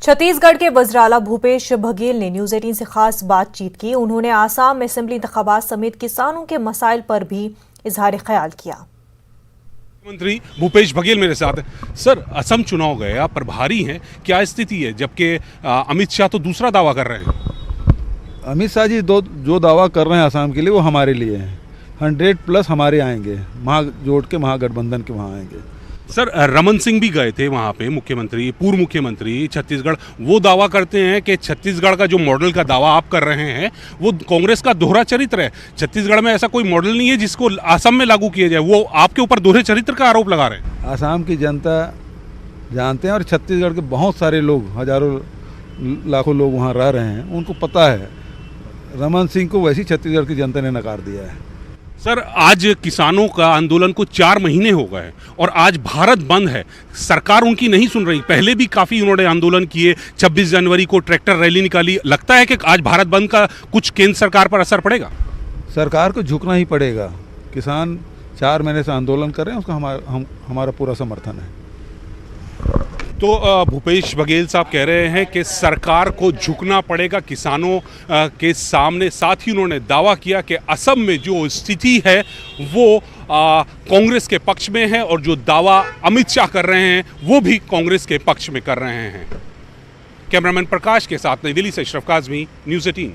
छत्तीसगढ़ के वज़राला भूपेश बघेल ने न्यूज़ 18 से खास बातचीत की। उन्होंने आसाम में असेंबली इंतखाबात समेत किसानों के मसाइल पर भी इजहार ख्याल किया। मुख्यमंत्री भूपेश बघेल मेरे साथ हैं। सर, असम चुनाव गए, आप प्रभारी हैं, क्या स्थिति है? जबकि अमित शाह तो दूसरा दावा कर रहे हैं। अमित शाह जी जो दावा कर रहे हैं आसाम के लिए वो हमारे लिए हैं। 100+ हमारे आएंगे, जोड़ के महागठबंधन के वहाँ आएंगे। सर, रमन सिंह भी गए थे वहाँ पे, मुख्यमंत्री, पूर्व मुख्यमंत्री छत्तीसगढ़। वो दावा करते हैं कि छत्तीसगढ़ का जो मॉडल का दावा आप कर रहे हैं वो कांग्रेस का दोहरा चरित्र है। छत्तीसगढ़ में ऐसा कोई मॉडल नहीं है जिसको असम में लागू किया जाए। वो आपके ऊपर दोहरे चरित्र का आरोप लगा रहे हैं। आसाम की जनता जानते हैं और छत्तीसगढ़ के बहुत सारे लोग, हजारों लाखों लोग वहाँ रह रहे हैं, उनको पता है। रमन सिंह को वैसी छत्तीसगढ़ की जनता ने नकार दिया है। सर, आज किसानों का आंदोलन को 4 महीने हो गए और आज भारत बंद है। सरकार उनकी नहीं सुन रही। पहले भी काफ़ी उन्होंने आंदोलन किए, 26 जनवरी को ट्रैक्टर रैली निकाली। लगता है कि आज भारत बंद का कुछ केंद्र सरकार पर असर पड़ेगा? सरकार को झुकना ही पड़ेगा। किसान 4 महीने से आंदोलन कर रहे हैं, उसका हमारा पूरा समर्थन है। तो भूपेश बघेल साहब कह रहे हैं कि सरकार को झुकना पड़ेगा किसानों के सामने। साथ ही उन्होंने दावा किया कि असम में जो स्थिति है वो कांग्रेस के पक्ष में है और जो दावा अमित शाह कर रहे हैं वो भी कांग्रेस के पक्ष में कर रहे हैं। कैमरामैन प्रकाश के साथ नई दिल्ली से अशरफ काज़मी, न्यूज़ 18।